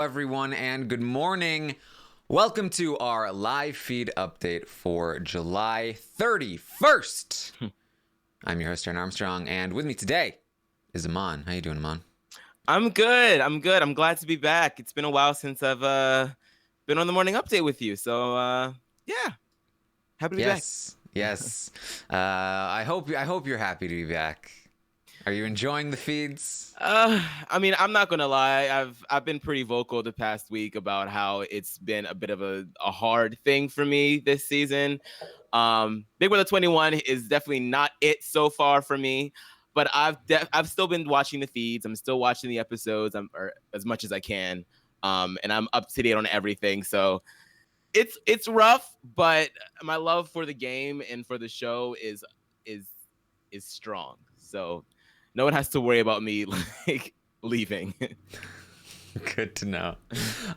Everyone, and good morning. Welcome to our live feed update for July 31st. I'm your host, Taran Armstrong, and with me today is Aman. How you doing, Aman? I'm good. I'm glad to be back. It's been a while since I've been on the morning update with you. So yeah, happy to be back. Yes. I hope you're happy to be back. Are you enjoying the feeds? I'm not gonna lie. I've been pretty vocal the past week about how it's been a bit of a hard thing for me this season. Big Brother 21 is definitely not it so far for me, but I've still been watching the feeds. I'm still watching the episodes, or as much as I can, and I'm up to date on everything. So it's rough, but my love for the game and for the show is strong. So no one has to worry about me like leaving. Good to know.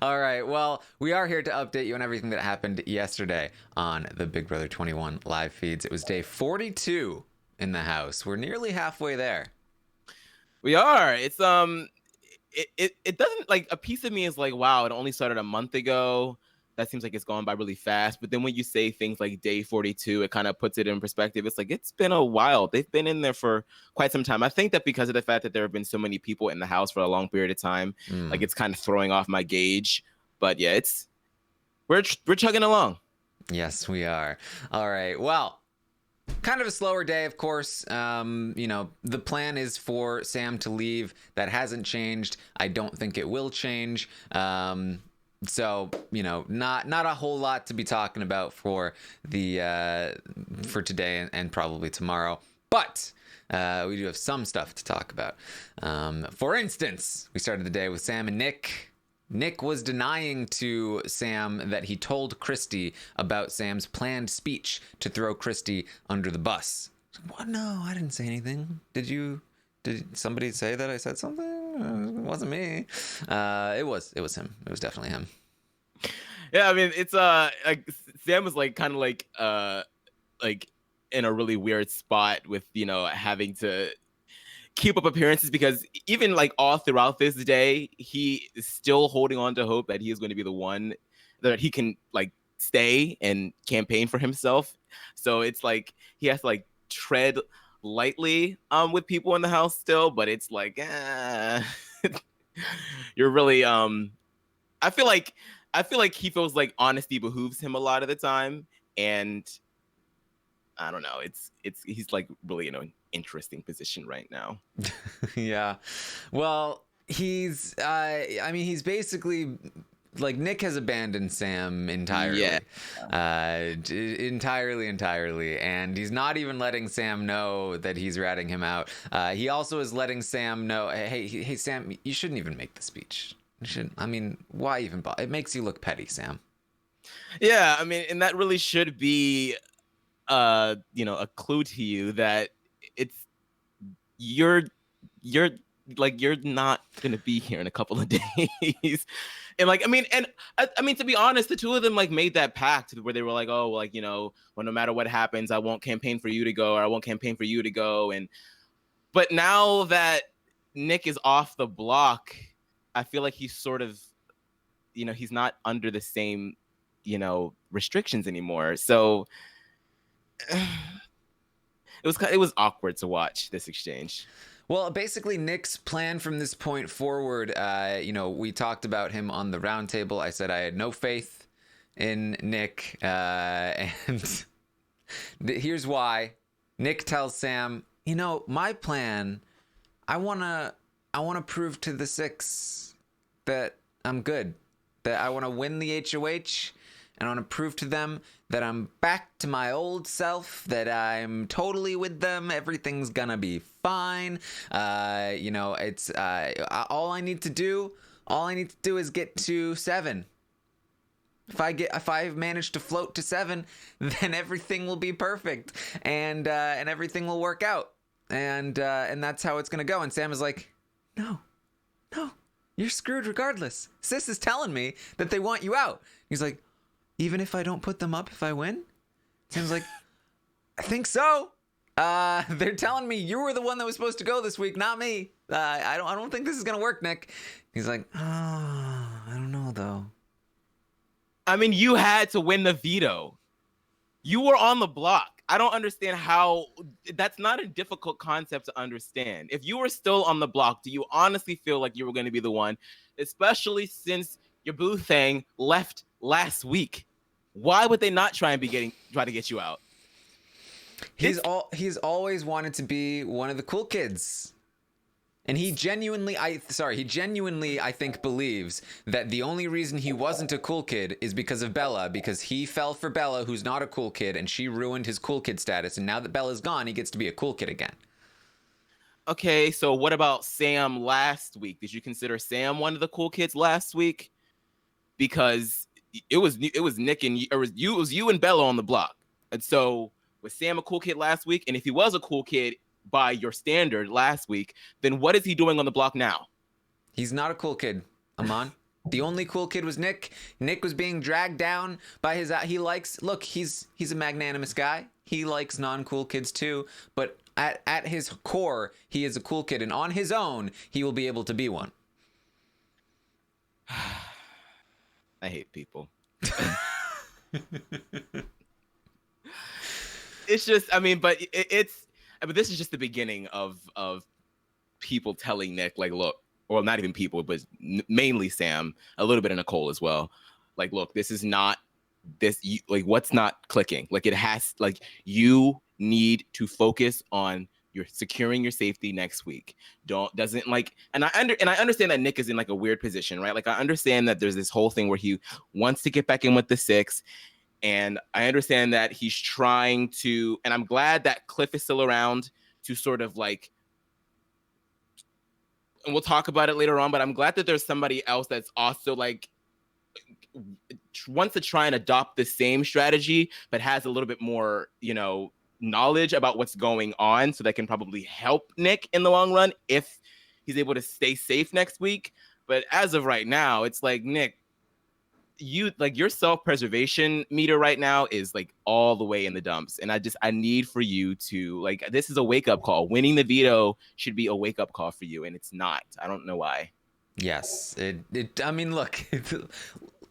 All right. Well, we are here to update you on everything that happened yesterday on the Big Brother 21 live feeds. It was day 42 in the house. We're nearly halfway there. We are. It's it doesn't, like, a piece of me is like, wow, it only started a month ago. That seems like it's gone by really fast. But then when you say things like day 42, it kind of puts it in perspective. It's like, it's been a while. They've been in there for quite some time. I think that because of the fact that there have been so many people in the house for a long period of time, like, it's kind of throwing off my gauge. But yeah, we're chugging along. Yes, we are. All right. Well, kind of a slower day, of course. The plan is for Sam to leave. That hasn't changed. I don't think it will change. So, not a whole lot to be talking about for today and probably tomorrow. But we do have some stuff to talk about. For instance, we started the day with Sam and Nick. Nick was denying to Sam that he told Christy about Sam's planned speech to throw Christy under the bus. What? No, I didn't say anything. Did somebody say that I said something? It wasn't me. It was him. It was definitely him. Yeah, I mean, it's like Sam was like kind of like in a really weird spot with having to keep up appearances, because even like all throughout this day, he is still holding on to hope that he is going to be the one that he can like stay and campaign for himself. So it's like he has to like tread lightly with people in the house still, but it's like you're really I feel like he feels like honesty behooves him a lot of the time, and I don't know, he's like really in an interesting position right now. Yeah. Well, he's basically, like, Nick has abandoned Sam entirely. Yeah. Entirely. And he's not even letting Sam know that he's ratting him out. He also is letting Sam know, hey, Sam, you shouldn't even make the speech. Why even bother? It makes you look petty, Sam. Yeah, I mean, and that really should be a clue to you that it's you're not gonna be here in a couple of days. And like, I mean, to be honest, the two of them like made that pact where they were like, oh, well, like, well, no matter what happens, I won't campaign for you to go, or I won't campaign for you to go. But now that Nick is off the block, I feel like he's sort of, he's not under the same, restrictions anymore. So it was awkward to watch this exchange. Well, basically, Nick's plan from this point forward, we talked about him on the roundtable. I said I had no faith in Nick, and here's why. Nick tells Sam, my plan, I wanna prove to the six that I'm good, that I want to win the HOH, and I want to prove to them that I'm back to my old self, that I'm totally with them, everything's gonna be fine. It's all I need to do is get to 7. If I manage to float to 7, then everything will be perfect, and everything will work out, and that's how it's gonna go. And Sam is like, no, you're screwed regardless. Sis is telling me that they want you out. He's like, even if I don't put them up, if I win? Sam's like, I think so. They're telling me you were the one that was supposed to go this week, not me. I don't think this is gonna work, Nick. He's like, oh, I I mean, you had to win the veto. You were on the block. I don't understand how that's not a difficult concept to understand. If you were still on the block, do you honestly feel like you were going to be the one, especially since your boo thing left last week? Why would they not try to get you out? He's always wanted to be one of the cool kids. And he genuinely, I think, believes that the only reason he wasn't a cool kid is because of Bella, because he fell for Bella, who's not a cool kid, and she ruined his cool kid status. And now that Bella's gone, he gets to be a cool kid again. Okay, so what about Sam last week? Did you consider Sam one of the cool kids last week? Because it was Nick and it was you and Bella on the block. And so was Sam a cool kid last week? And if he was a cool kid by your standard last week, then what is he doing on the block now? He's not a cool kid, Aman. The only cool kid was Nick. Nick was being dragged down by his. He's a magnanimous guy. He likes non-cool kids too. But at his core, he is a cool kid, and on his own, he will be able to be one. I hate people. It's just, I mean, but but this is just the beginning of people telling Nick, like, look, or not even people, but mainly Sam, a little bit of Nicole as well. Like, look, this is not this, like, what's not clicking? Like, it has, like, you need to focus on your securing your safety next week. And I understand that Nick is in like a weird position, right? Like, I understand that there's this whole thing where he wants to get back in with the 6. And I understand that he's trying to, and I'm glad that Cliff is still around to sort of like, and we'll talk about it later on, but I'm glad that there's somebody else that's also like, wants to try and adopt the same strategy, but has a little bit more, knowledge about what's going on, so that can probably help Nick in the long run if he's able to stay safe next week. But as of right now, it's like, Nick, your self-preservation meter right now is like all the way in the dumps, and I need for you to, like, this is a wake-up call. Winning the veto should be a wake-up call for you, and it's not. I don't know why. Yes, I mean, look,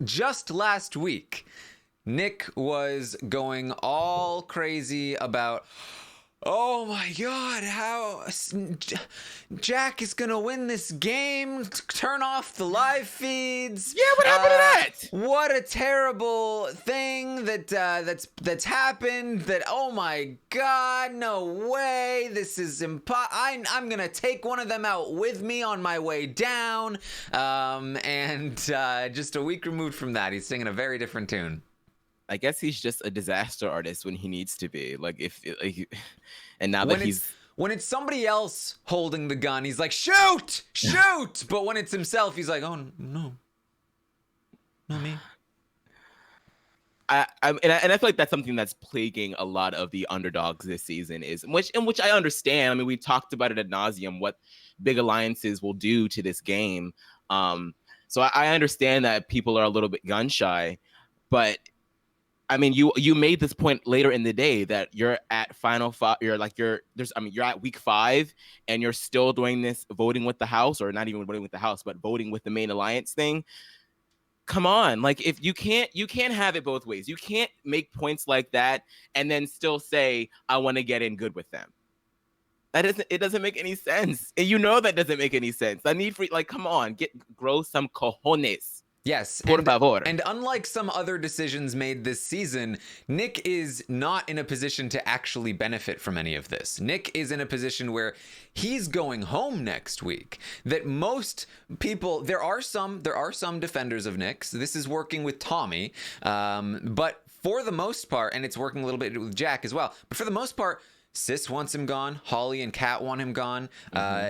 just last week Nick was going all crazy about, oh my God, how Jack is gonna win this game. Turn off the live feeds. Yeah, what happened to that? What a terrible thing that's happened. That, oh my God, no way. This is I'm gonna take one of them out with me on my way down. And just a week removed from that, he's singing a very different tune. I guess he's just a disaster artist when he needs to be. And now that when it's somebody else holding the gun, he's like, shoot. But when it's himself, he's like, oh no, not me. And I feel like that's something that's plaguing a lot of the underdogs this season, which I understand. I mean, we talked about it ad nauseum, what big alliances will do to this game. So I understand that people are a little bit gun shy, but I mean, you made this point later in the day that you're at final 5. You're at week 5, and you're still doing this voting with the house, or not even voting with the house, but voting with the main alliance thing. Come on, like, if you can't have it both ways. You can't make points like that and then still say, I want to get in good with them. It doesn't make any sense. And that doesn't make any sense. I need for, like, come on, grow some cojones. Yes, por favor. And unlike some other decisions made this season, Nick is not in a position to actually benefit from any of this. Nick is in a position where he's going home next week. That most people, there are some defenders of Nick's. This is working with Tommy, but for the most part, and it's working a little bit with Jack as well, but for the most part, Sis wants him gone. Holly and Kat want him gone.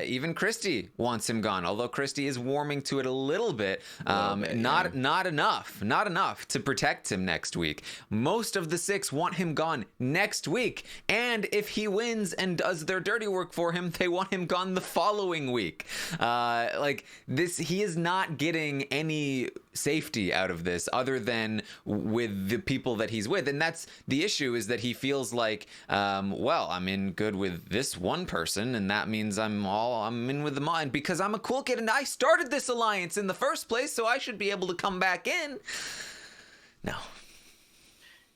Even Christy wants him gone. Although Christy is warming to it a little bit. Not enough to protect him next week. Most of the 6 want him gone next week. And if he wins and does their dirty work for him, they want him gone the following week. He is not getting any safety out of this other than with the people that he's with. And that's the issue, is that he feels like, I'm in good with this one person, and that means I'm in with them all, and because I'm a cool kid and I started this alliance in the first place, so I should be able to come back in. No.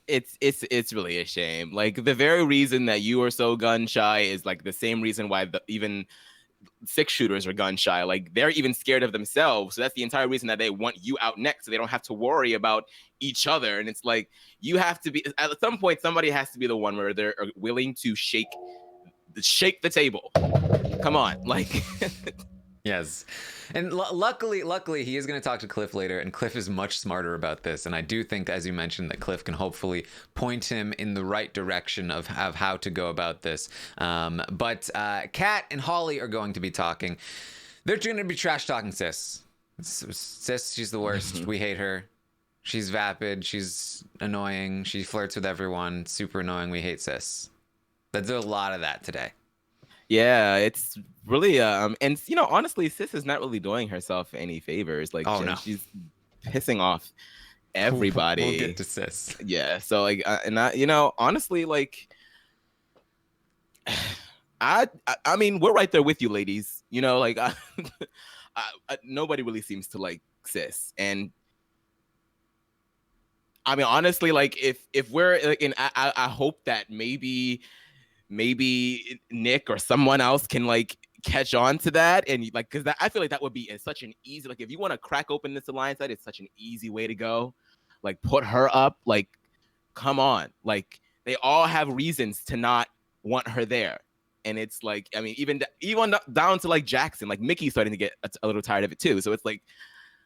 It's really a shame. Like the very reason that you are so gun shy is like the same reason why even six shooters are gun shy. Like they're even scared of themselves. So that's the entire reason that they want you out next, so they don't have to worry about each other. And it's like you have to be at some point. Somebody has to be the one where they're willing to shake the table. Come on, like. Yes. And luckily, he is going to talk to Cliff later, and Cliff is much smarter about this. And I do think, as you mentioned, that Cliff can hopefully point him in the right direction of how to go about this. But Kat and Holly are going to be talking. They're going to be trash talking Sis. Sis, she's the worst. We hate her. She's vapid. She's annoying. She flirts with everyone. Super annoying. We hate Sis. There's a lot of that today. Yeah, it's really and honestly, Sis is not really doing herself any favors. Like, oh no, she's pissing off everybody. We'll get to Sis. Yeah, so like, and I, honestly, like, I mean, we're right there with you, ladies. Like, nobody really seems to like Sis, and I mean, honestly, like, if we're like, I hope that maybe Nick or someone else can like catch on to that, and like, because I feel like that would be such an easy, like, if you want to crack open this alliance side, it's such an easy way to go. Like, put her up. Like, come on. Like, they all have reasons to not want her there, and it's like, I mean, even down to like Jackson, like Mickey's starting to get a little tired of it too. So it's like,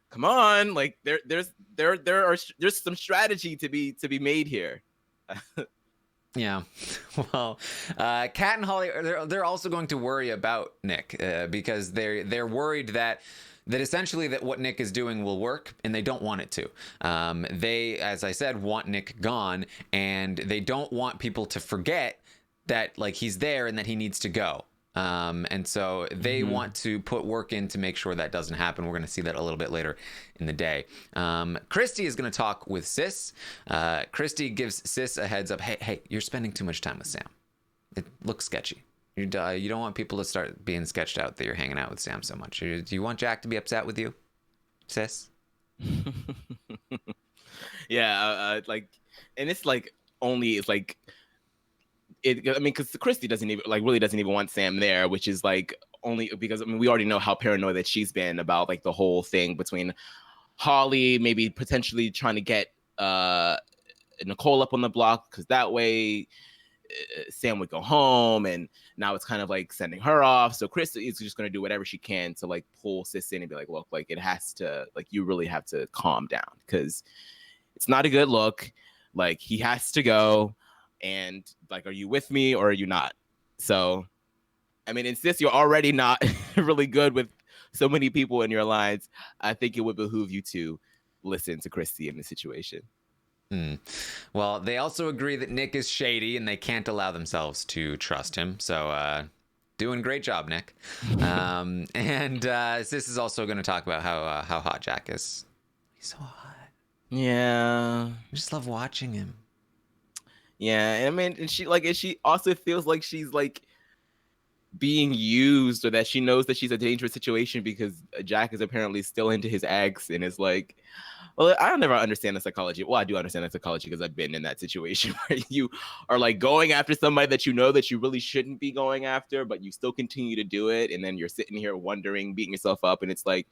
come on, like there's some strategy to be made here. Yeah, well, Kat and Holly they're also going to worry about Nick because they're worried that essentially that what Nick is doing will work, and they don't want it to. They, as I said, want Nick gone, and they don't want people to forget that like he's there and that he needs to go. And so they want to put work in to make sure that doesn't happen. We're going to see that a little bit later in the day. Christy is going to talk with Sis. Christy gives Sis a heads up. Hey, you're spending too much time with Sam. It looks sketchy. You don't want people to start being sketched out that you're hanging out with Sam so much. Do you want Jack to be upset with you, Sis? Yeah, like, and it's like only like. I mean, because Christy really doesn't even want Sam there, which is like only because, I mean, we already know how paranoid that she's been about like the whole thing between Holly, maybe potentially trying to get Nicole up on the block, because that way Sam would go home, and now it's kind of like sending her off. So Christy is just going to do whatever she can to like pull Sis in and be like, look, like, it has to, like, you really have to calm down, because it's not a good look. Like, he has to go. And like, are you with me or are you not? So, I mean, since you're already not really good with so many people in your lines, I think it would behoove you to listen to Christy in this situation. Well, they also agree that Nick is shady and they can't allow themselves to trust him. So, doing great job, Nick. And Sis is also going to talk about how hot Jack is. He's so hot. Yeah, I just love watching him. Yeah, I mean, and she also feels like she's like being used, or that she knows that she's a dangerous situation because Jack is apparently still into his ex, and is like, well, I don't never understand the psychology. Well, I do understand the psychology because I've been in that situation where you are like going after somebody that you know that you really shouldn't be going after, but you still continue to do it, and then you're sitting here wondering, beating yourself up, and it's like,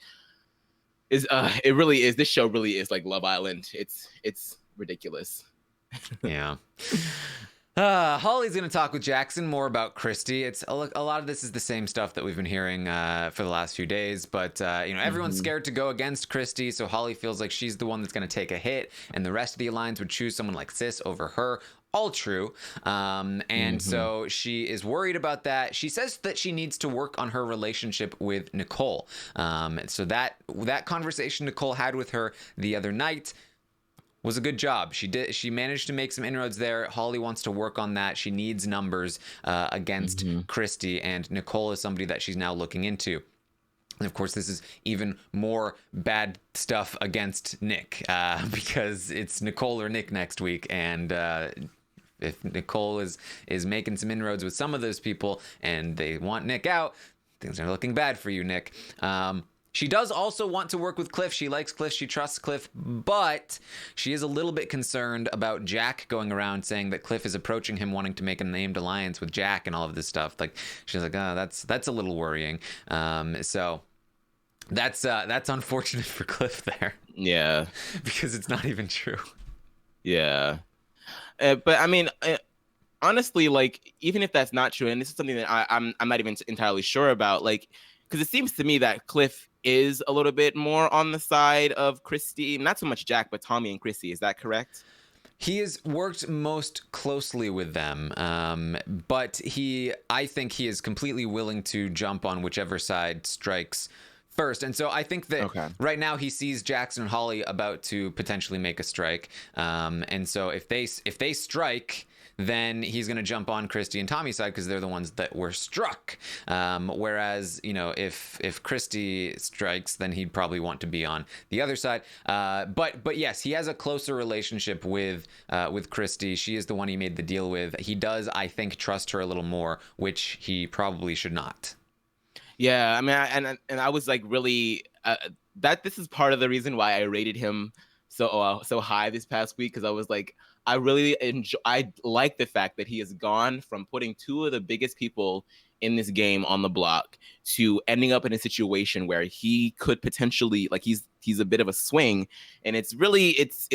it really is. This show really is like Love Island. It's ridiculous. Yeah. Holly's going to talk with Jackson more about Christy. It's a lot of this is the same stuff that we've been hearing for the last few days, but everyone's scared to go against Christy, so Holly feels like she's the one that's going to take a hit, and the rest of the alliance would choose someone like Sis over her. All true. So she is worried about that. She says that she needs to work on her relationship with Nicole. So that conversation Nicole had with her the other night was a good job. She managed to make some inroads there. Holly wants to work on that. She needs numbers against Christy, and Nicole is somebody that she's now looking into. And of course, this is even more bad stuff against Nick because it's Nicole or Nick next week, and if Nicole is making some inroads with some of those people and they want Nick out, things are looking bad for you, Nick. She does also want to work with Cliff. She likes Cliff. She trusts Cliff, but she is a little bit concerned about Jack going around saying that Cliff is approaching him, wanting to make a named alliance with Jack and all of this stuff. Like, she's like, oh, that's a little worrying. So that's unfortunate for Cliff there. Yeah, because it's not even true. Yeah, but I mean, honestly, like, even if that's not true, and this is something that I'm not even entirely sure about, like, because it seems to me that Cliff is a little bit more on the side of Christy, not so much Jack, but Tommy and Christy. Is that correct? He has worked most closely with them, but I think he is completely willing to jump on whichever side strikes first. And so I think that right now he sees Jackson and Holly about to potentially make a strike. And so if they strike, then he's going to jump on Christy and Tommy's side because they're the ones that were struck. Whereas, if Christy strikes, then he'd probably want to be on the other side. But yes, he has a closer relationship with Christy. She is the one he made the deal with. He does, I think, trust her a little more, which he probably should not. Yeah, I mean, and I was like really this is part of the reason why I rated him so high this past week, because I was like, I like the fact that he has gone from putting two of the biggest people in this game on the block to ending up in a situation where he could potentially, like, he's a bit of a swing, and it's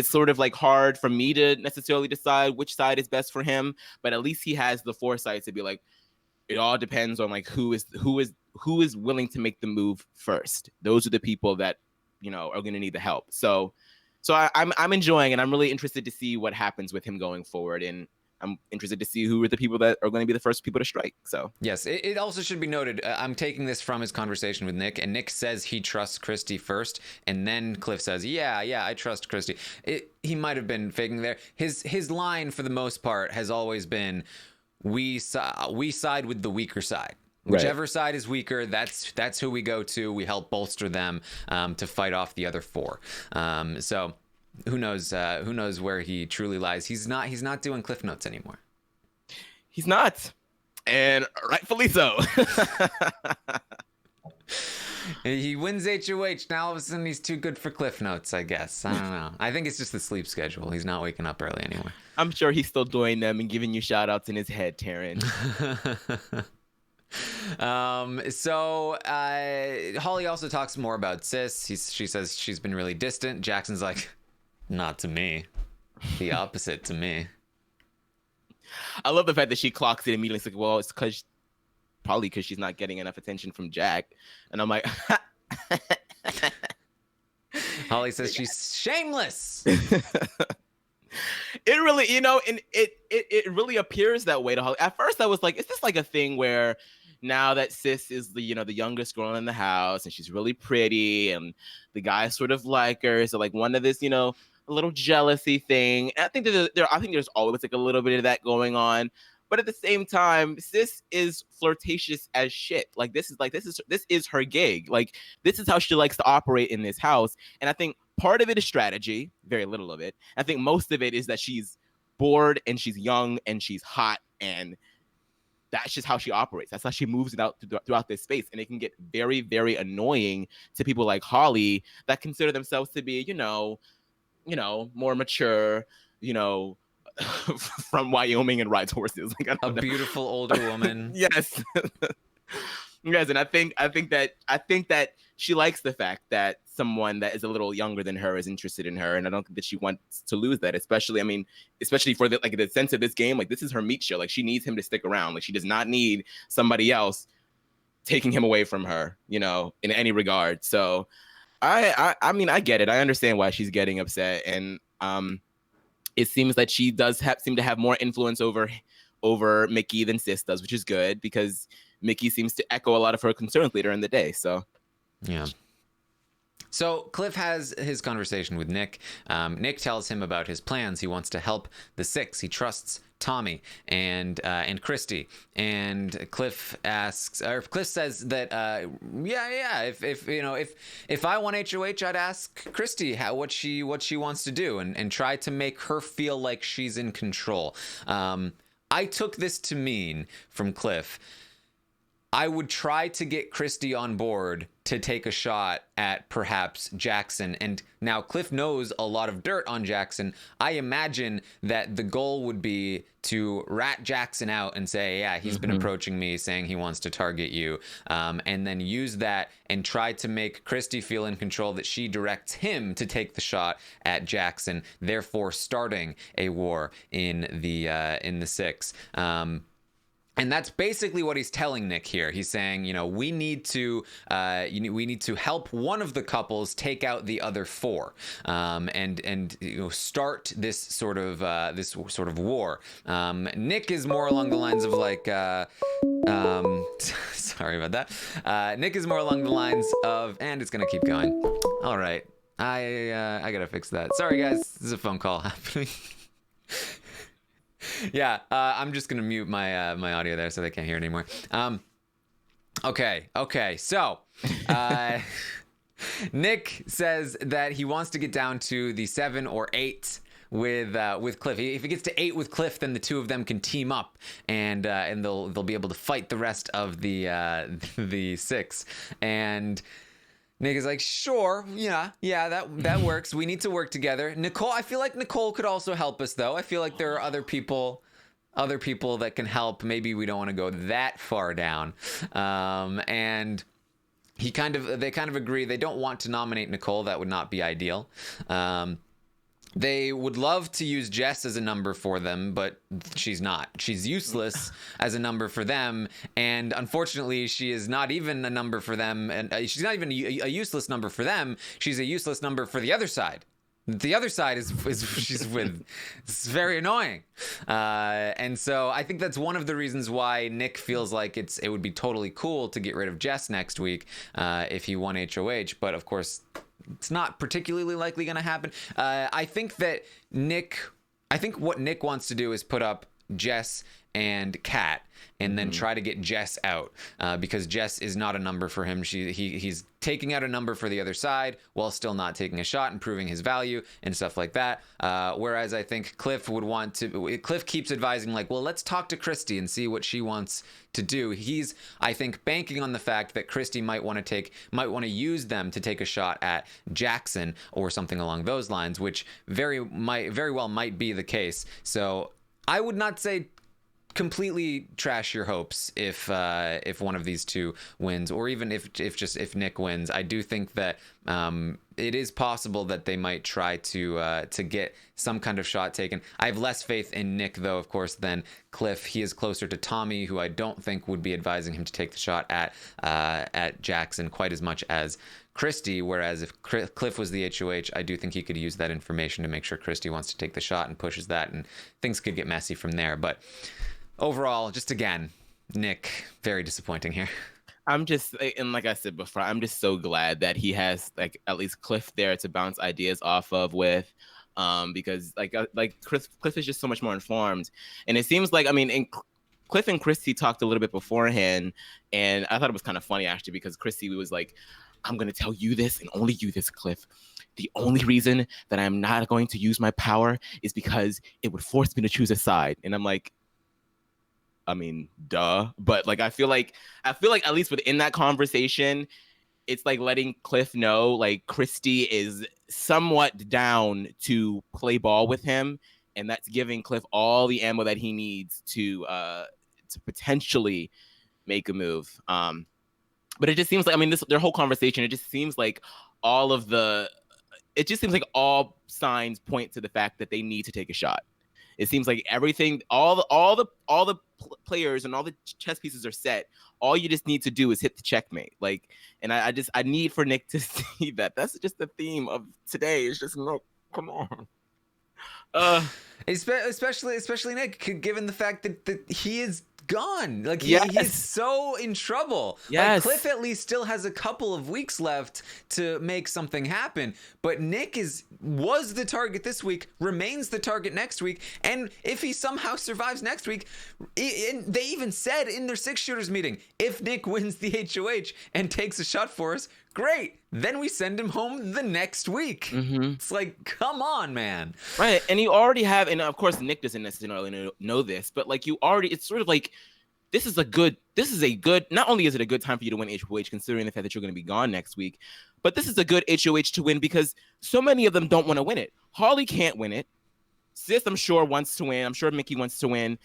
sort of like hard for me to necessarily decide which side is best for him, but at least he has the foresight to be like, it all depends on like who is willing to make the move first. Those are the people that are going to need the help. So I'm enjoying, and I'm really interested to see what happens with him going forward, and I'm interested to see who are the people that are going to be the first people to strike. So yes, it also should be noted, I'm taking this from his conversation with Nick, and Nick says he trusts Christy first, and then Cliff says, yeah, I trust Christy. He might have been faking there. His line for the most part has always been, we side with the weaker side. Whichever side is weaker, that's who we go to. We help bolster them to fight off the other four. So who knows where he truly lies. He's not doing Cliff Notes anymore. He's not, and rightfully so. He wins HOH. Now all of a sudden he's too good for Cliff Notes, I guess. I don't know. I think it's just the sleep schedule. He's not waking up early anymore. I'm sure he's still doing them and giving you shout outs in his head, Taran. So Holly also talks more about Sis. She says she's been really distant. Jackson's like, not to me. The opposite to me. I love the fact that she clocks it immediately. It's like, well, it's probably because she's not getting enough attention from Jack. And I'm like, Holly says she's shameless. It really, and it really appears that way to Holly. At first I was like, is this like a thing where now that Sis is the youngest girl in the house and she's really pretty and the guys sort of like her, so like one of this, a little jealousy thing. And I think there's always like a little bit of that going on. But at the same time, Sis is flirtatious as shit. Like this is her gig. Like this is how she likes to operate in this house. And I think part of it is strategy, very little of it. I think most of it is that she's bored and she's young and she's hot, and that's just how she operates. That's how she moves it out throughout this space. And it can get very, very annoying to people like Holly that consider themselves to be, more mature, from Wyoming and rides horses. Like, a beautiful older woman. Yes. Yes, and I think that she likes the fact that someone that is a little younger than her is interested in her, and I don't think that she wants to lose that. Especially for the sense of this game. Like, this is her meat show. Like, she needs him to stick around. Like, she does not need somebody else taking him away from her, in any regard. So, I get it. I understand why she's getting upset, and it seems that she does seem to have more influence over Mickey than Sis does, which is good because Mickey seems to echo a lot of her concerns later in the day. So, yeah. So Cliff has his conversation with Nick. Nick tells him about his plans. He wants to help the Six. He trusts Tommy and Christy. And Cliff says that if I won HOH, I'd ask Christy what she wants to do and try to make her feel like she's in control. I took this to mean from Cliff, I would try to get Christy on board to take a shot at perhaps Jackson. And now Cliff knows a lot of dirt on Jackson. I imagine that the goal would be to rat Jackson out and say, yeah, he's been approaching me saying he wants to target you. And then use that and try to make Christy feel in control, that she directs him to take the shot at Jackson, therefore starting a war in the 6. And that's basically what he's telling Nick here. He's saying, we need to help one of the couples take out the other 4, and start this sort of war. Nick is more along the lines of like, sorry about that. Nick is more along the lines of, and it's gonna keep going. All right, I gotta fix that. Sorry guys, this is a phone call happening. Yeah, I'm just gonna mute my my audio there so they can't hear it anymore. Okay. So, Nick says that he wants to get down to the 7 or 8 with Cliff. If he gets to 8 with Cliff, then the two of them can team up, and they'll be able to fight the rest of the 6. And Nick is like, sure, yeah, that works. We need to work together. Nicole, I feel like Nicole could also help us, though. I feel like there are other people that can help. Maybe we don't want to go that far down. And they kind of agree. They don't want to nominate Nicole. That would not be ideal. They would love to use Jess as a number for them, but she's not. She's useless as a number for them, and unfortunately, she is not even a number for them, and she's not even a useless number for them. She's a useless number for the other side. The other side is she's with. It's very annoying, and so I think that's one of the reasons why Nick feels like it would be totally cool to get rid of Jess next week if he won HOH. But of course, it's not particularly likely going to happen. I think what Nick wants to do is put up Jess and Kat, and then try to get Jess out, because Jess is not a number for him. He's taking out a number for the other side while still not taking a shot and proving his value and stuff like that. Whereas I think Cliff would want to. Cliff keeps advising like, well, let's talk to Christy and see what she wants to do. He's, I think, banking on the fact that Christy might want to use them to take a shot at Jackson or something along those lines, which very well might be the case. So I would not say completely trash your hopes if one of these two wins, or even if Nick wins. I do think that it is possible that they might try to get some kind of shot taken. I have less faith in Nick, though, of course, than Cliff. He is closer to Tommy, who I don't think would be advising him to take the shot at Jackson quite as much as Christy, whereas if Cliff was the HOH, I do think he could use that information to make sure Christy wants to take the shot and pushes that, and things could get messy from there. But overall, just again, Nick, very disappointing here. I'm just, and like I said before, I'm just so glad that he has like at least Cliff there to bounce ideas off of with, because like Cliff is just so much more informed, and it seems like, I mean, Cliff and Christy talked a little bit beforehand, and I thought it was kind of funny actually, because Christy was like, I'm going to tell you this and only you this, Cliff. The only reason that I'm not going to use my power is because it would force me to choose a side. And I'm like, I mean, duh. But like, I feel like at least within that conversation, it's like letting Cliff know like Christy is somewhat down to play ball with him. And that's giving Cliff all the ammo that he needs to potentially make a move. But it just seems like, I mean, their whole conversation, it just seems like all signs point to the fact that they need to take a shot. It seems like everything, all the players and all the chess pieces are set. All you just need to do is hit the checkmate. Like, and I need for Nick to see that. That's just the theme of today. It's just, no, come on. Especially Nick, given the fact that he is gone. Like he's so in trouble. Yes. Like Cliff at least still has a couple of weeks left to make something happen, but Nick was the target this week, remains the target next week, and if he somehow survives next week, they even said in their 6 shooters meeting, if Nick wins the HOH and takes a shot for us, great, then we send him home the next week. It's like, come on, man. Right, and you already have, and of course Nick doesn't necessarily know this, but like it's sort of like this is a good, not only is it a good time for you to win HOH, considering the fact that you're going to be gone next week, but this is a good HOH to win because so many of them don't want to win it. Harley can't win it. Sis, I'm sure, wants to win. I'm sure Mickey wants to win.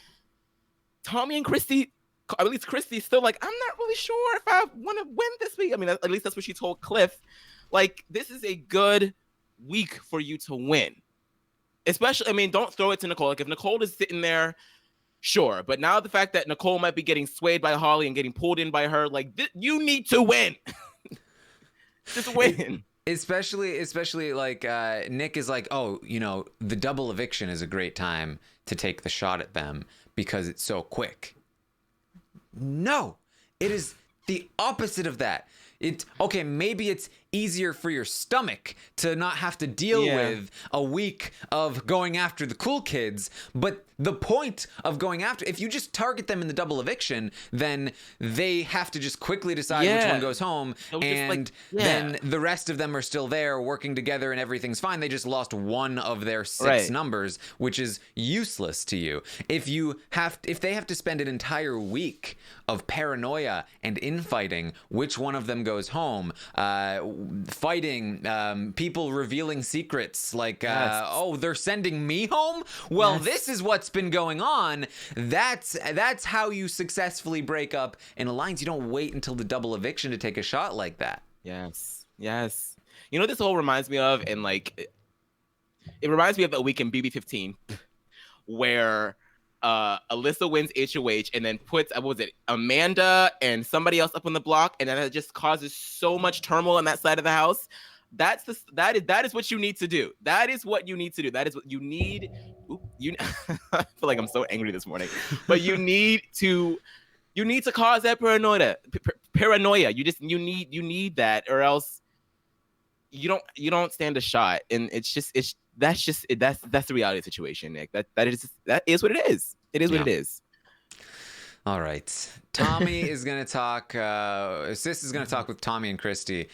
Tommy and Christy, at least Christy's still like, I'm not really sure if I want to win this week. I mean, at least that's what she told Cliff. Like, this is a good week for you to win. Especially, I mean, don't throw it to Nicole. Like, if Nicole is sitting there, sure. But now the fact that Nicole might be getting swayed by Harley and getting pulled in by her, like, you need to win. Just win. Especially like Nick is like, oh, you know, the double eviction is a great time to take the shot at them because it's so quick. No, it is the opposite of that. Okay, maybe it's easier for your stomach to not have to deal with a week of going after the cool kids, but the point of going after, if you just target them in the double eviction, then they have to just quickly decide which one goes home, and then the rest of them are still there working together and everything's fine. They just lost one of their 6 numbers, which is useless to you. If they have to spend an entire week of paranoia and infighting which one of them goes home, fighting, people revealing secrets like, oh, they're sending me home? Well, this is what's been going on. That's how you successfully break up an alliance. You don't wait until the double eviction to take a shot like that. Yes. You know what this whole reminds me of? And like, it reminds me of a week in BB15 where Alyssa wins HOH and then puts, what was it, Amanda and somebody else up on the block, and then it just causes so much turmoil on that side of the house. That is what you need to do. That is what you need to do. That is what you need. I feel like I'm so angry this morning, but you need to cause that paranoia. You need that, or else you don't stand a shot. And that's the reality of the situation, Nick. That is what it is. It is what it is. All right. Tommy is going to talk, Sis is going to talk with Tommy and Christy.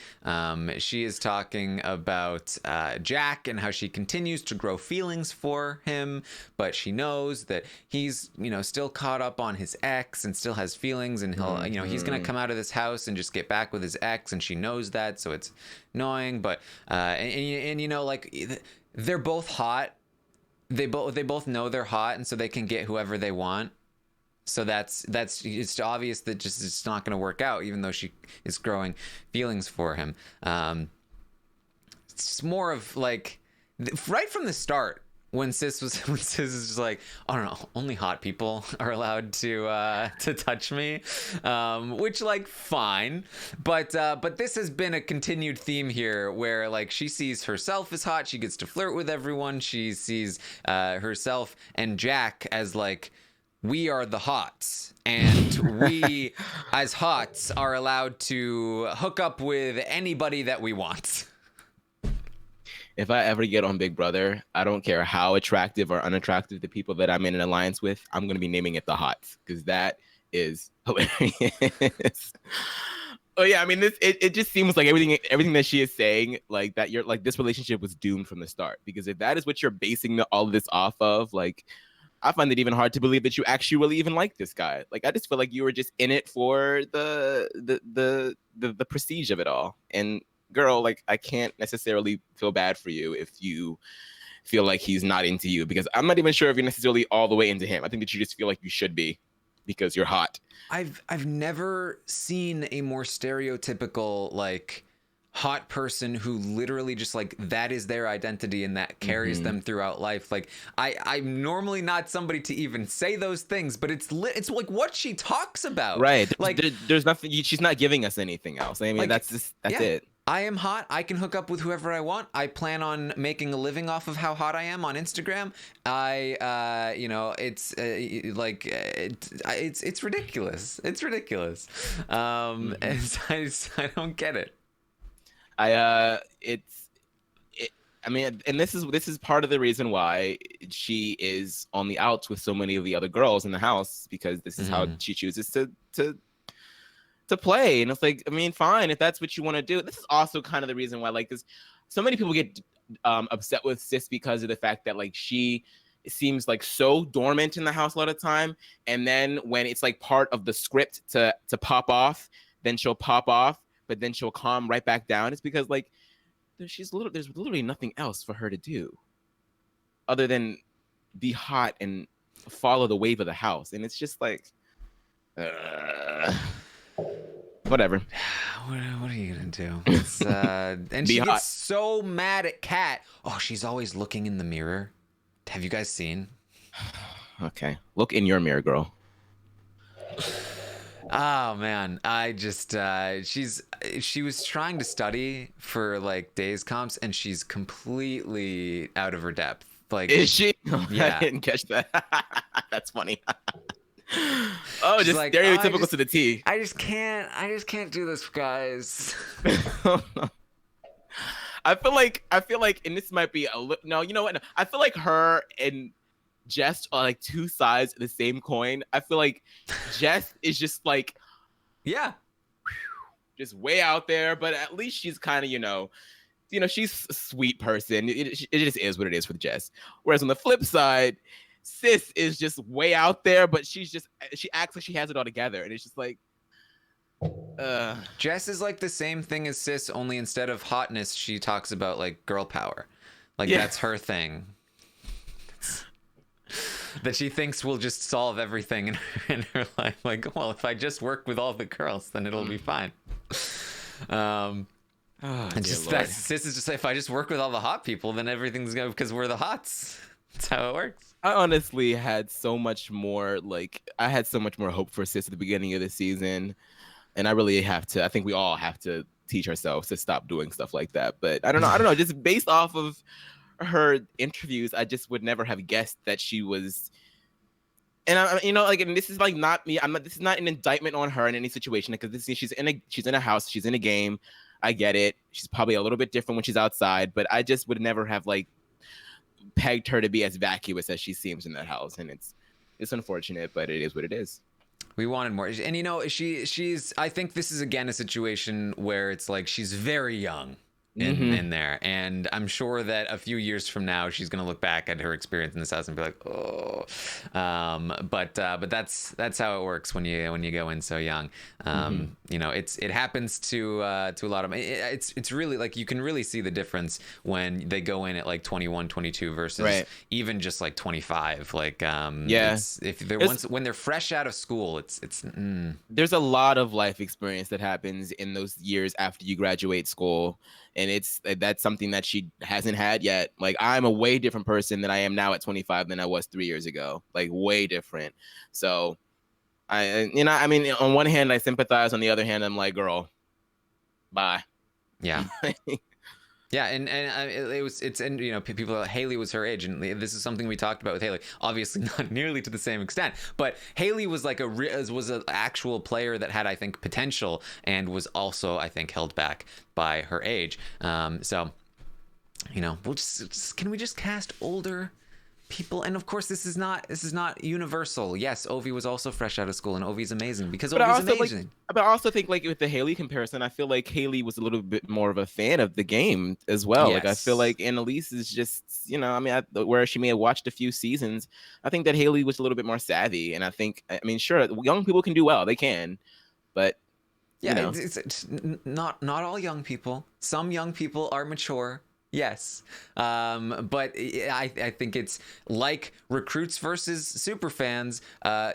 She is talking about Jack and how she continues to grow feelings for him, but she knows that he's, still caught up on his ex and still has feelings, and he'll, he's going to come out of this house and just get back with his ex, and she knows that, so it's annoying, but, like, they're both hot. They both know they're hot, and so they can get whoever they want. So that's it's obvious that just it's not going to work out, even though she is growing feelings for him. It's more of like right from the start when Sis is just like, I don't know, only hot people are allowed to touch me, which, like, fine, but this has been a continued theme here where, like, she sees herself as hot, she gets to flirt with everyone, she sees herself and Jack as, like, we are the hots, and we as hots are allowed to hook up with anybody that we want. If I ever get on Big Brother, I don't care how attractive or unattractive the people that I'm in an alliance with, I'm going to be naming it the Hots, because that is hilarious. Oh yeah, I mean, it just seems like everything that she is saying, like that, you're like, this relationship was doomed from the start, because if that is what you're basing all of this off of, like, I find it even hard to believe that you actually really even like this guy. Like, I just feel like you were just in it for the prestige of it all. And girl, like, I can't necessarily feel bad for you if you feel like he's not into you, because I'm not even sure if you're necessarily all the way into him. I think that you just feel like you should be because you're hot. I've never seen a more stereotypical, like, hot person who literally just, like, that is their identity and that carries them throughout life. Like, I'm normally not somebody to even say those things, but it's like what she talks about. Right. Like, there's nothing, she's not giving us anything else. I mean, like, that's it. I am hot. I can hook up with whoever I want. I plan on making a living off of how hot I am on Instagram. It's ridiculous. It's ridiculous. And I don't get it. I mean, and this is part of the reason why she is on the outs with so many of the other girls in the house, because this is how she chooses to play. And it's like, I mean, fine, if that's what you want to do. This is also kind of the reason why, like, this, so many people get upset with Sis because of the fact that, like, she seems like so dormant in the house a lot of time, and then when it's like part of the script to pop off, then she'll pop off, but then she'll calm right back down. It's because like there's literally nothing else for her to do other than be hot and follow the wave of the house, and it's just like whatever. What are you gonna do? It's, and she gets so mad at Kat. Oh, she's always looking in the mirror. Have you guys seen? Okay, look in your mirror, girl. Oh man, I just she was trying to study for like days comps, and she's completely out of her depth. Like, is she? Yeah, I didn't catch that. That's funny. Oh, she's just like, stereotypical to the T. I just can't do this, guys. I feel like, and this might be no, you know what? No, I feel like her and Jess are like two sides of the same coin. I feel like Jess is just like, yeah, just way out there, but at least she's kind of, she's a sweet person. It just is what it is for Jess. Whereas on the flip side, Sis is just way out there, but she acts like she has it all together, and it's just like, Jess is like the same thing as Sis, only instead of hotness, she talks about like girl power. Like, that's her thing. That she thinks will just solve everything in her life. Like, well, if I just work with all the girls, then it'll be fine. And just that Sis is just like, if I just work with all the hot people, then everything's good because we're the hots. That's how it works. I honestly had so much more hope for Sis at the beginning of the season. And I think we all have to teach ourselves to stop doing stuff like that. But I don't know. Just based off of her interviews, I just would never have guessed that she was. And and this is like not me. This is not an indictment on her in any situation, because she's in a house, she's in a game. I get it. She's probably a little bit different when she's outside, but I just would never have like pegged her to be as vacuous as she seems in that house. And it's unfortunate, but it is what it is. We wanted more. And she's I think this is again a situation where it's like she's very young in there, and I'm sure that a few years from now she's gonna look back at her experience in this house and be like, oh, but that's how it works when you go in so young. It happens to a lot of it's really like you can really see the difference when they go in at like 21, 22 versus even just like 25. Like when they're fresh out of school, there's a lot of life experience that happens in those years after you graduate school. And that's something that she hasn't had yet. Like, I'm a way different person than I am now at 25 than I was 3 years ago. Like, way different. So, on one hand, I sympathize. On the other hand, I'm like, girl, bye. Yeah. Yeah, and people are, Haley was her age, and this is something we talked about with Haley. Obviously, not nearly to the same extent, but Haley was like was an actual player that had, I think, potential, and was also, I think, held back by her age. So, we'll can we just cast older people? And of course, this is not universal. Yes, Ovi was also fresh out of school, and Ovi's amazing because Ovi's amazing. But I also think, like, with the Haley comparison, I feel like Haley was a little bit more of a fan of the game as well. Yes. Like, I feel like Annalise is just, where she may have watched a few seasons, I think that Haley was a little bit more savvy. And I think, sure, young people can do well, they can, but it's not all young people. Some young people are mature. Yes, but I think it's like recruits versus super fans.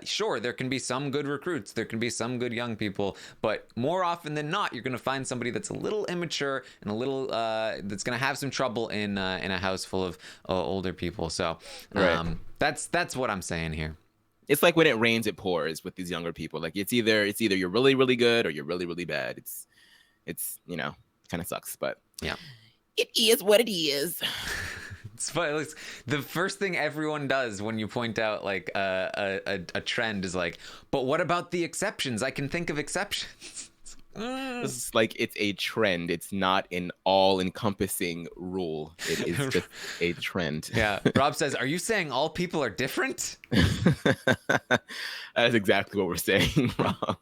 Sure, there can be some good recruits, there can be some good young people, but more often than not, you're going to find somebody that's a little immature and a little that's going to have some trouble in a house full of older people. So that's what I'm saying here. It's like when it rains, it pours with these younger people. Like it's either you're really, really good or you're really, really bad. It's kind of sucks, but yeah. It is what it is. It's funny. The first thing everyone does when you point out like a trend is like, but what about the exceptions? I can think of exceptions. It's like it's a trend. It's not an all-encompassing rule. It is just a trend. Yeah. Rob says, "Are you saying all people are different?" That is exactly what we're saying, Rob.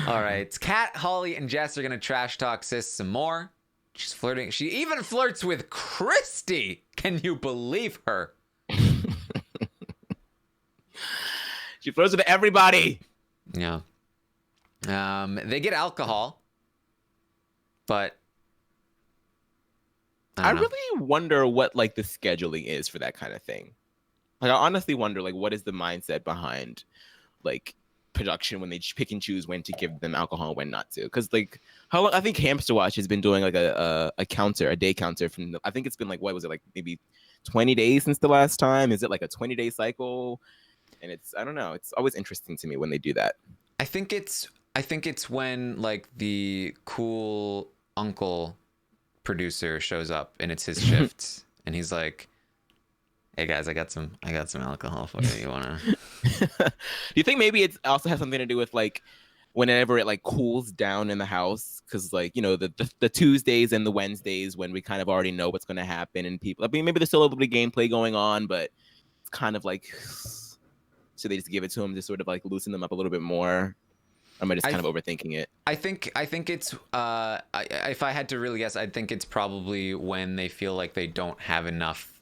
All right. Kat, Holly, and Jess are gonna trash talk Sis some more. She's flirting. She even flirts with Christy. Can you believe her? She throws it to everybody. Yeah. They get alcohol, but I really wonder what like the scheduling is for that kind of thing. Like I honestly wonder like what is the mindset behind like production when they pick and choose when to give them alcohol and when not to. Because like how long I think Hamster Watch has been doing like a day counter from I think it's been like what was it like maybe 20 days since the last time? Is it like a 20-day cycle? And it's I don't know. It's always interesting to me when they do that. I think it's when like the cool uncle producer shows up and it's his shift and he's like, "Hey guys, I got some alcohol for you. You wanna?" Do you think maybe it also has something to do with like whenever it like cools down in the house? Because like you know the Tuesdays and the Wednesdays when we kind of already know what's going to happen and people. I mean maybe there's still a little bit of gameplay going on, but it's kind of like so they just give it to them to sort of like loosen them up a little bit more. Am I just kind of overthinking it? I think it's if I had to really guess, I think it's probably when they feel like they don't have enough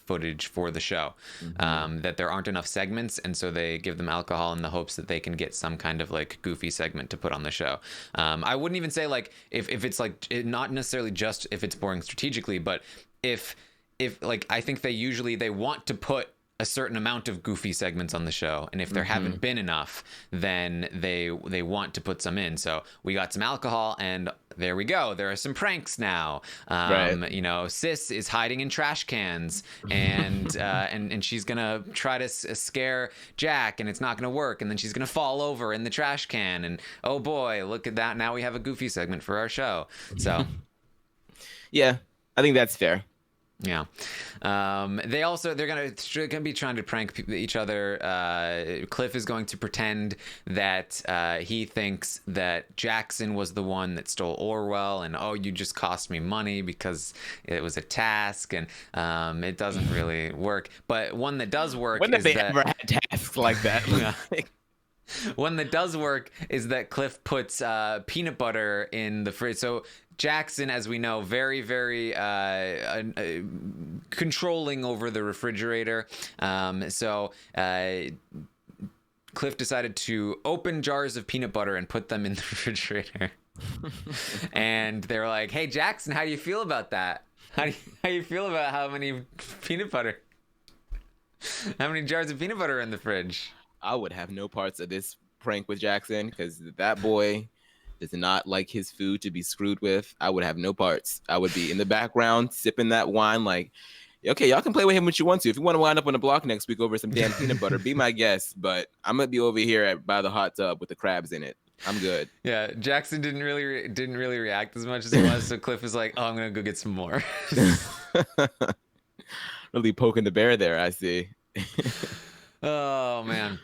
footage for the show, that there aren't enough segments, and so they give them alcohol in the hopes that they can get some kind of like goofy segment to put on the show. I wouldn't even say like if it's like not necessarily just if it's boring strategically, but if like I think they want to put a certain amount of goofy segments on the show, and if there haven't been enough, then they want to put some in. So we got some alcohol, and there we go. There are some pranks now. Right. You know, Sis is hiding in trash cans, and and she's gonna try to scare Jack, and it's not gonna work, and then she's gonna fall over in the trash can, and oh boy, look at that! Now we have a goofy segment for our show. So, yeah, I think that's fair. Yeah. They're gonna be trying to prank each other. Cliff is going to pretend that he thinks that Jackson was the one that stole Orwell, and oh, you just cost me money because it was a task, and it doesn't really work. But one that does work when have they ever had tasks like that? One that does work is that Cliff puts peanut butter in the fridge. So Jackson, as we know, very, very controlling over the refrigerator. So Cliff decided to open jars of peanut butter and put them in the refrigerator. And they're like, "Hey, Jackson, how do you feel about that? How do you feel about how many jars of peanut butter are in the fridge?" I would have no parts of this prank with Jackson because that boy does not like his food to be screwed with. I would have no parts. I would be in the background sipping that wine like, okay, y'all can play with him what you want to. If you want to wind up on the block next week over some damn peanut butter, be my guest. But I'm going to be over here by the hot tub with the crabs in it. I'm good. Yeah, Jackson didn't really react as much as he was, so Cliff was like, "Oh, I'm going to go get some more." Really poking the bear there, I see. Oh, man.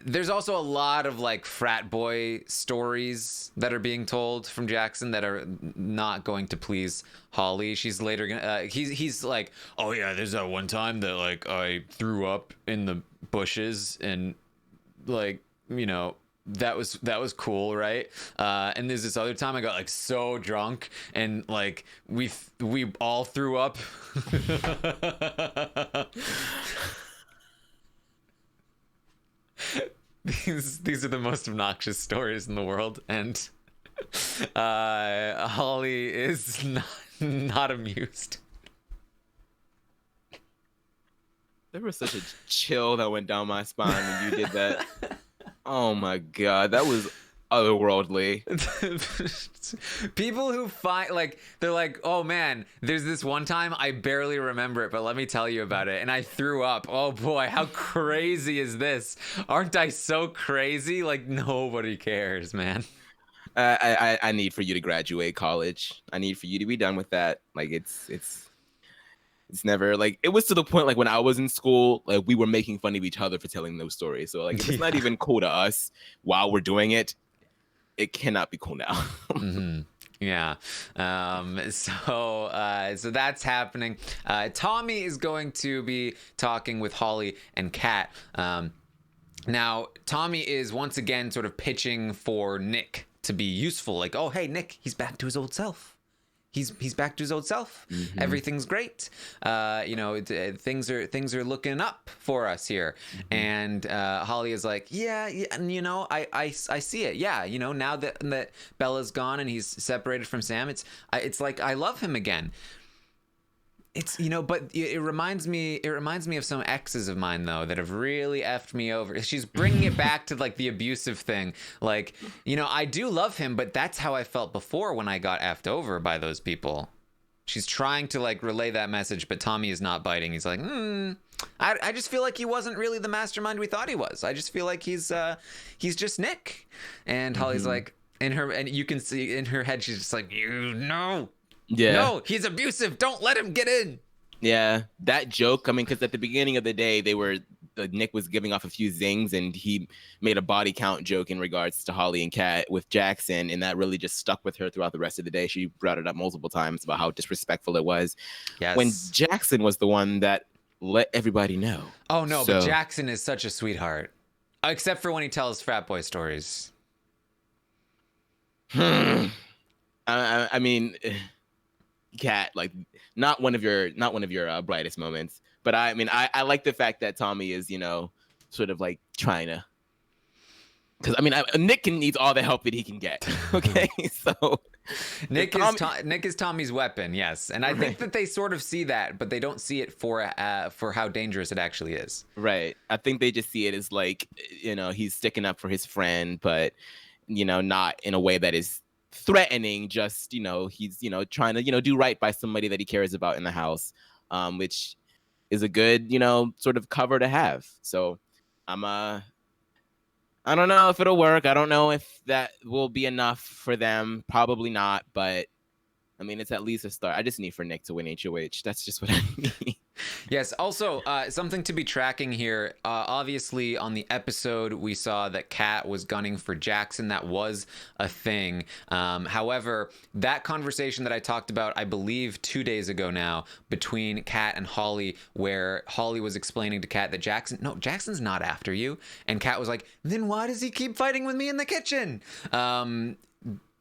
There's also a lot of like frat boy stories that are being told from Jackson that are not going to please Holly. She's later gonna he's like, "Oh yeah, there's that one time that like I threw up in the bushes and like, you know, that was cool, right? And there's this other time I got like so drunk and like we all threw up." These are the most obnoxious stories in the world, and Holly is not amused. There was such a chill that went down my spine when you did that. Oh my god, that was otherworldly. People who find like they're like, "Oh man, there's this one time I barely remember it, but let me tell you about it, and I threw up. Oh boy, how crazy is this? Aren't I so crazy?" Like nobody cares, man. I need for you to graduate college. I need for you to be done with that. Like it's never like it was to the point like when I was in school, like we were making fun of each other for telling those stories. So like if it's not even cool to us while we're doing it, it cannot be cool now. Mm-hmm. Yeah. So that's happening. Tommy is going to be talking with Holly and Kat. Now, Tommy is once again sort of pitching for Nick to be useful. Like, "Oh, hey, Nick, he's back to his old self. he's back to his old self. Mm-hmm. Everything's great. Things are looking up for us here. Mm-hmm. And Holly is like, yeah, and I see it. Yeah, now that Bella's gone and he's separated from Sam, it's like I love him again. It's but it reminds me of some exes of mine though that have really effed me over. She's bringing it back to like the abusive thing. Like, I do love him, but that's how I felt before when I got effed over by those people. She's trying to like relay that message, but Tommy is not biting. He's like, I just feel like he wasn't really the mastermind we thought he was. I just feel like he's just Nick. And Holly's like, and you can see in her head, she's just like, yeah, no, he's abusive. Don't let him get in. Yeah, that joke. I mean, because at the beginning of the day, Nick was giving off a few zings, and he made a body count joke in regards to Holly and Kat with Jackson, and that really just stuck with her throughout the rest of the day. She brought it up multiple times about how disrespectful it was. Yes. When Jackson was the one that let everybody know. Oh no, but Jackson is such a sweetheart, except for when he tells frat boy stories. I mean. Kat, like not one of your brightest moments, but I mean I like the fact that Tommy is sort of like trying to, because I mean Nick needs all the help that he can get. Okay, so Nick is Tommy's weapon, yes, and I think that they sort of see that, but they don't see it for how dangerous it actually is. Right, I think they just see it as like he's sticking up for his friend, but not in a way that is threatening. Just he's trying to do right by somebody that he cares about in the house, which is a good sort of cover to have. So I don't know if it'll work. I don't know if that will be enough for them. Probably not, but I mean, it's at least a start. I just need for Nick to win HOH. That's just what I need. Yes. Also, something to be tracking here. Obviously, on the episode, we saw that Kat was gunning for Jackson. That was a thing. However, that conversation that I talked about, I believe 2 days ago now, between Kat and Holly, where Holly was explaining to Kat that Jackson's not after you. And Kat was like, then why does he keep fighting with me in the kitchen?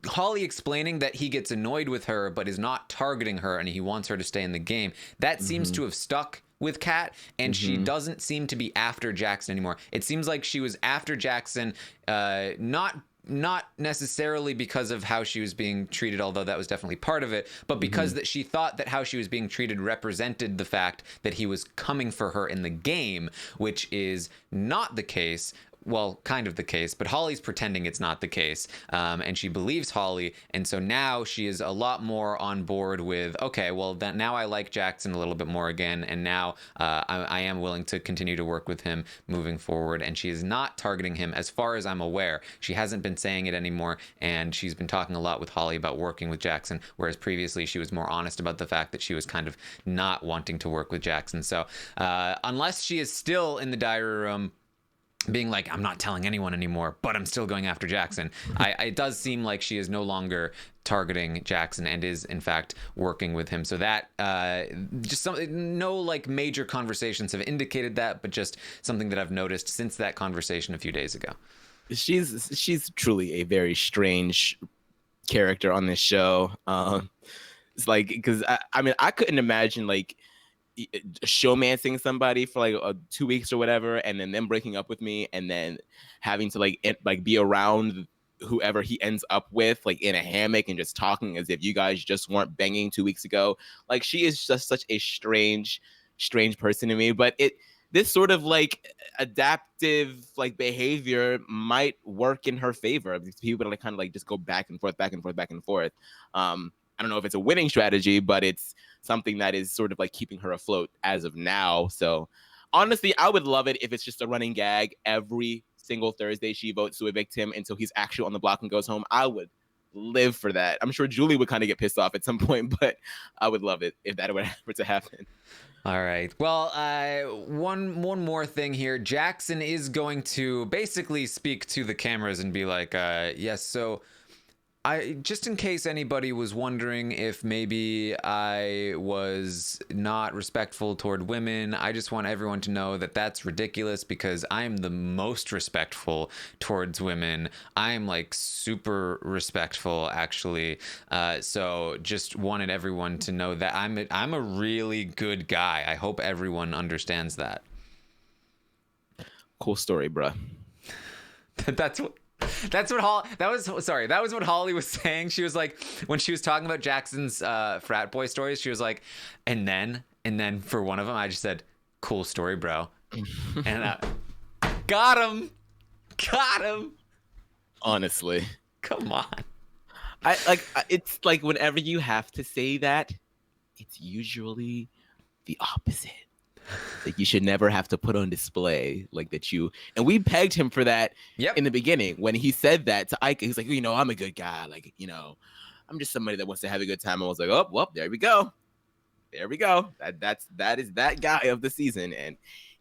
Holly explaining that he gets annoyed with her but is not targeting her and he wants her to stay in the game. That seems to have stuck with Kat, and she doesn't seem to be after Jackson anymore. It seems like she was after Jackson, not necessarily because of how she was being treated, although that was definitely part of it, but because that she thought that how she was being treated represented the fact that he was coming for her in the game, which is not the case. Well, kind of the case, but Holly's pretending it's not the case, and she believes Holly, and so now she is a lot more on board with, okay, well, now I like Jackson a little bit more again, and now I am willing to continue to work with him moving forward, and she is not targeting him as far as I'm aware. She hasn't been saying it anymore, and she's been talking a lot with Holly about working with Jackson, whereas previously she was more honest about the fact that she was kind of not wanting to work with Jackson. So unless she is still in the diary room being like, I'm not telling anyone anymore, but I'm still going after Jackson, it does seem like she is no longer targeting Jackson and is in fact working with him. So that no like major conversations have indicated that, but just something that I've noticed since that conversation a few days ago. She's truly a very strange character on this show. It's like, because I mean I couldn't imagine like showmancing somebody for like 2 weeks or whatever, and then them breaking up with me, and then having to like be around whoever he ends up with, like in a hammock, and just talking as if you guys just weren't banging 2 weeks ago. Like, she is just such a strange person to me. But this sort of like adaptive like behavior might work in her favor. People like kind of like just go back and forth. I don't know if it's a winning strategy, but it's something that is sort of like keeping her afloat as of now. So honestly, I would love it if it's just a running gag. Every single Thursday she votes to evict him until he's actually on the block and goes home. I would live for that. I'm sure Julie would kind of get pissed off at some point, but I would love it if that were to happen. All right. Well, one more thing here. Jackson is going to basically speak to the cameras and be like, yes, so I just in case anybody was wondering if maybe I was not respectful toward women, I just want everyone to know that that's ridiculous because I'm the most respectful towards women. I'm like super respectful actually. So just wanted everyone to know that I'm a really good guy. I hope everyone understands that. Cool story, bruh. That's what that was what Holly was saying. She was like, when she was talking about Jackson's frat boy stories, she was like, and then for one of them I just said, cool story, bro. And got him. Honestly, Come on. it's like whenever you have to say that, it's usually the opposite. Like you should never have to put on display like that and we pegged him for that in the beginning when he said that to Ike. He's like, I'm a good guy. Like, I'm just somebody that wants to have a good time. I was like, oh, well, there we go. That is that guy of the season. And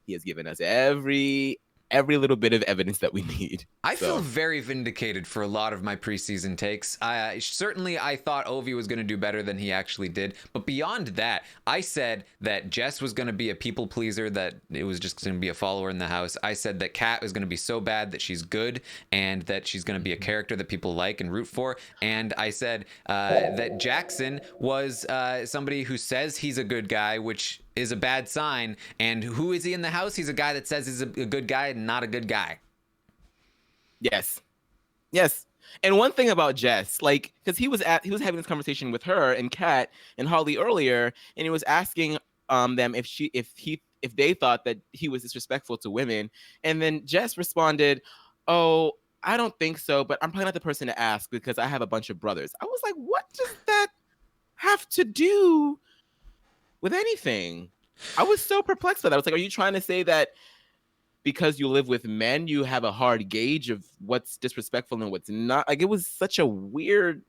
he has given us every little bit of evidence that we need. I feel very vindicated for a lot of my preseason takes. Certainly, I thought Ovi was going to do better than he actually did. But beyond that, I said that Jess was going to be a people pleaser, that it was just going to be a follower in the house. I said that Kat was going to be so bad that she's good and that she's going to be a character that people like and root for. And I said that Jackson was somebody who says he's a good guy, which is a bad sign. And who is he in the house? He's a guy that says he's a good guy and not a good guy. Yes. And one thing about Jess, like, because he was having this conversation with her and Kat and Holly earlier, and he was asking them if they thought that he was disrespectful to women, and then Jess responded, "Oh, I don't think so, but I'm probably not the person to ask because I have a bunch of brothers." I was like, what does that have to do with anything? I was so perplexed by that. I was like, are you trying to say that because you live with men, you have a hard gauge of what's disrespectful and what's not? Like, it was such a weird,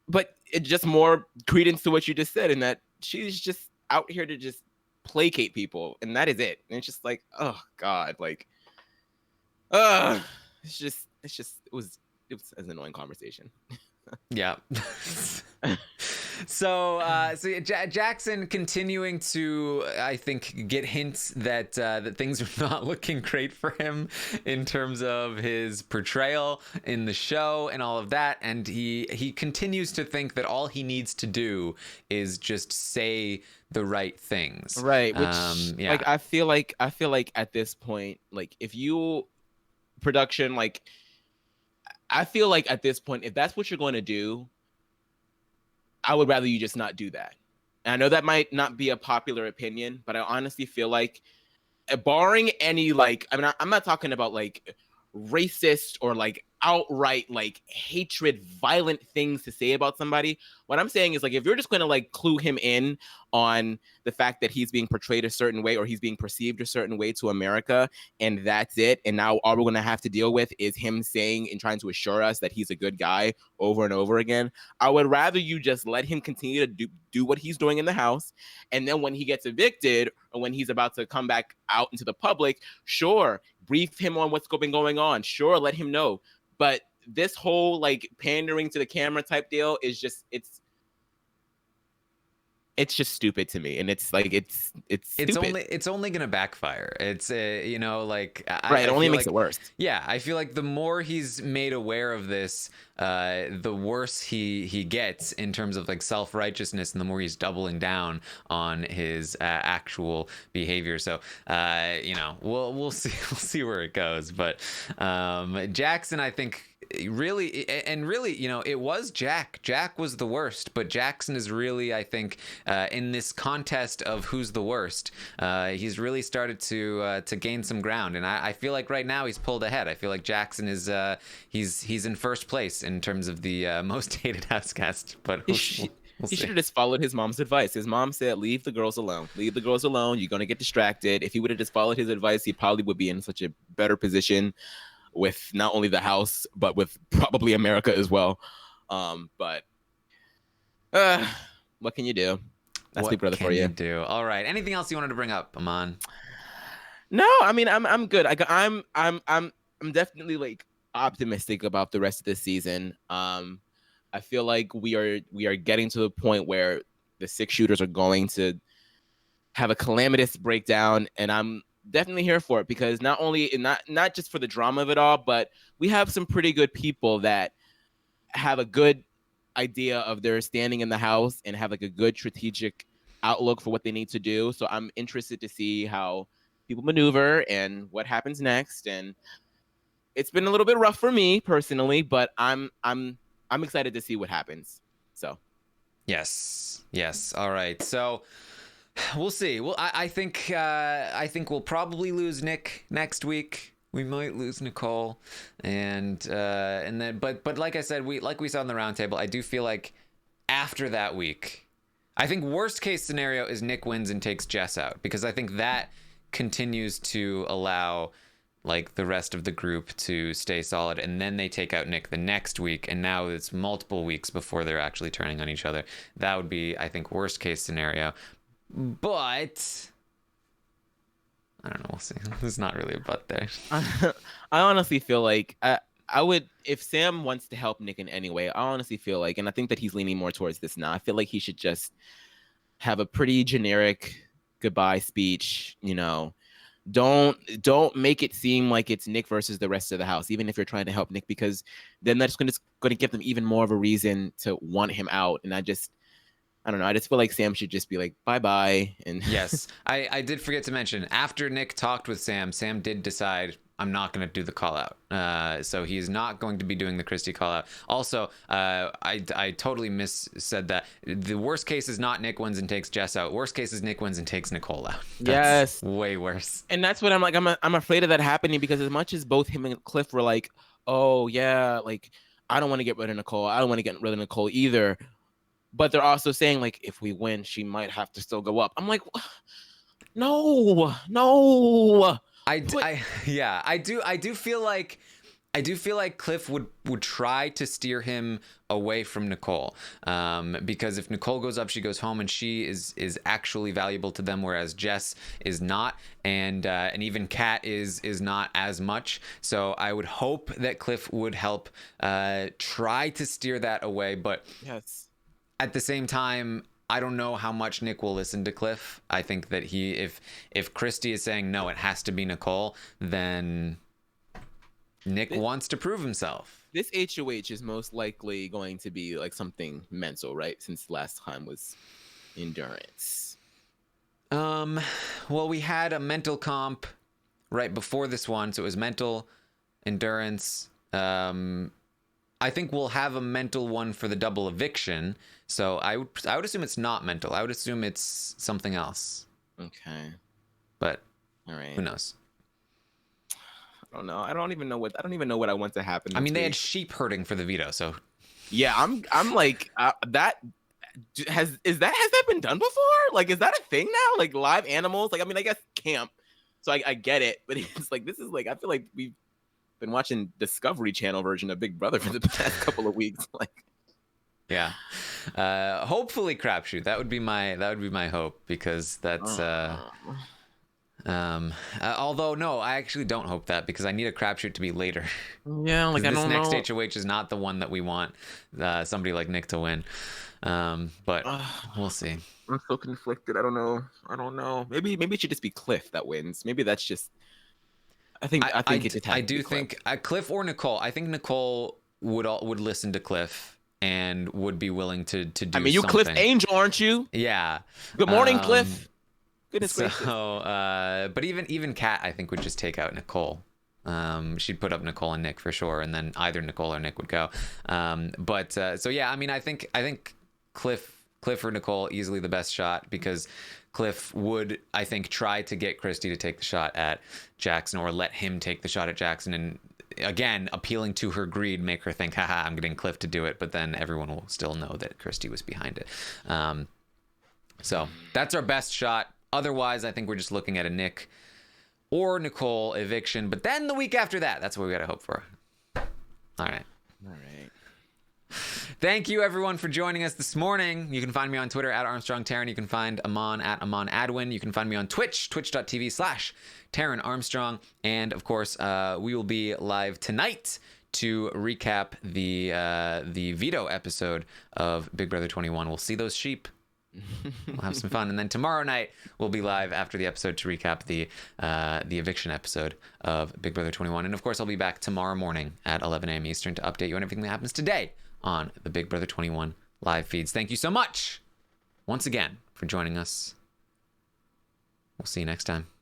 but it just more credence to what you just said, in that she's just out here to just placate people, and that is it. And it's just like, oh God, like, it was an annoying conversation. Yeah. So Jackson continuing to, I think, get hints that that things are not looking great for him in terms of his portrayal in the show and all of that, and he continues to think that all he needs to do is just say the right things. Right. Which, like, I feel like at this point, like, if you production, like, I feel like at this point, if that's what you're going to do, I would rather you just not do that. And I know that might not be a popular opinion, but I honestly feel like, barring any, like, I mean, I'm not talking about like racist or like outright like hatred, violent things to say about somebody. What I'm saying is, like, if you're just going to like clue him in on the fact that he's being portrayed a certain way or he's being perceived a certain way to America, and that's it, and now all we're going to have to deal with is him saying and trying to assure us that he's a good guy over and over again, I would rather you just let him continue to do what he's doing in the house, and then when he gets evicted or when he's about to come back out into the public, sure, brief him on what's been going on, sure, let him know. But this whole like pandering to the camera type deal is just, it's just stupid to me, and it's like it's stupid. It's only gonna backfire. It's like, right. It only makes it worse. Yeah, I feel like the more he's made aware of this, the worse he gets in terms of like self-righteousness, and the more he's doubling down on his actual behavior. So we'll see where it goes. But Jackson, I think, really, it was Jack was the worst, but Jackson is really, I think, in this contest of who's the worst, he's really started to gain some ground, and I feel like right now he's pulled ahead. I feel like Jackson is he's in first place in terms of the most hated housecast. But he should have just followed his mom's advice. His mom said, leave the girls alone, you're gonna get distracted. If he would have just followed his advice, he probably would be in such a better position with not only the house, but with probably America as well. But what can you do? That's Big Brother for you. What can you do? All right. Anything else you wanted to bring up, Aman? No, I mean, I'm good. I'm definitely like optimistic about the rest of the season. I feel like we are getting to the point where the 6 shooters are going to have a calamitous breakdown, and I'm definitely here for it, because not just for the drama of it all, but we have some pretty good people that have a good idea of their standing in the house and have like a good strategic outlook for what they need to do. So I'm interested to see how people maneuver and what happens next. And it's been a little bit rough for me personally, but I'm excited to see what happens. So Yes. All right. So we'll see. Well, I think we'll probably lose Nick next week. We might lose Nicole, and then but like I said, we saw in the roundtable, I do feel like after that week, I think worst case scenario is Nick wins and takes Jess out, because I think that continues to allow like the rest of the group to stay solid, and then they take out Nick the next week, and now it's multiple weeks before they're actually turning on each other. That would be, I think, worst case scenario. But I don't know. We'll see. There's not really a but there. I honestly feel like I would, if Sam wants to help Nick in any way, I honestly feel like, and I think that he's leaning more towards this now, I feel like he should just have a pretty generic goodbye speech. Don't make it seem like it's Nick versus the rest of the house, even if you're trying to help Nick, because then that's going to give them even more of a reason to want him out. And I don't know. I just feel like Sam should just be like, bye-bye. And yes, I did forget to mention, after Nick talked with Sam did decide, I'm not going to do the call out. So he's not going to be doing the Christy call out. Also, I totally said that. The worst case is not Nick wins and takes Jess out. Worst case is Nick wins and takes Nicole out. That's yes. way worse. And that's what I'm like. I'm afraid of that happening, because as much as both him and Cliff were like, oh, yeah, like, I don't want to get rid of Nicole. I don't want to get rid of Nicole either. But they're also saying, like, if we win, she might have to still go up. I'm like, no. I do feel like Cliff would try to steer him away from Nicole, because if Nicole goes up, she goes home, and she is actually valuable to them, whereas Jess is not, and even Kat is not as much. So I would hope that Cliff would help try to steer that away, but yes. At the same time, I don't know how much Nick will listen to Cliff. I think that if Christy is saying no, it has to be Nicole, then Nick wants to prove himself. This HOH is most likely going to be like something mental, right? Since last time was endurance. Well, we had a mental comp right before this one, so it was mental, endurance. I think we'll have a mental one for the double eviction. So I would assume it's not mental. I would assume it's something else. Okay. But all right. Who knows? I don't know. I don't even know what I want to happen. I mean, they had sheep herding for the veto, so yeah, I'm like that. Has that been done before? Like, is that a thing now? Like live animals? Like, I mean, I guess camp. So I get it, but it's like, this is like, I feel like we've been watching Discovery Channel version of Big Brother for the past couple of weeks. Like, yeah. Hopefully crapshoot. That would be my hope, because that's although no, I actually don't hope that, because I need a crapshoot to be later. Yeah, like I don't know. This next HOH is not the one that we want somebody like Nick to win. But we'll see. I'm so conflicted. I don't know. Maybe it should just be Cliff that wins. Maybe that's just. I think I do think Cliff or Nicole. I think Nicole would listen to Cliff and would be willing to do. I mean, you something. Cliff Angel, aren't you? Yeah. Good morning, Cliff. Goodness gracious. So, but even Kat, I think, would just take out Nicole. She'd put up Nicole and Nick for sure, and then either Nicole or Nick would go. So yeah, I mean, I think Cliff or Nicole easily the best shot, because Cliff would, I think, try to get Christy to take the shot at Jackson, or let him take the shot at Jackson, and again, appealing to her greed, make her think, haha, I'm getting Cliff to do it, but then everyone will still know that Christy was behind it. So that's our best shot. Otherwise, I think we're just looking at a Nick or Nicole eviction, but then the week after that, that's what we got to hope for. All right. Thank you, everyone, for joining us this morning. You can find me on Twitter at Armstrong Taran. You can find Aman at Aman Adwin. You can find me on Twitch, twitch.tv/Taran Armstrong. And, of course, we will be live tonight, to recap the veto episode of Big Brother 21. We'll see those sheep. We'll have some fun, and then tomorrow night we'll be live after the episode to recap the eviction episode of Big Brother 21. And of course, I'll be back tomorrow morning at 11 a.m. Eastern to update you on everything that happens today on the Big Brother 21 live feeds. Thank you so much once again for joining us. We'll see you next time.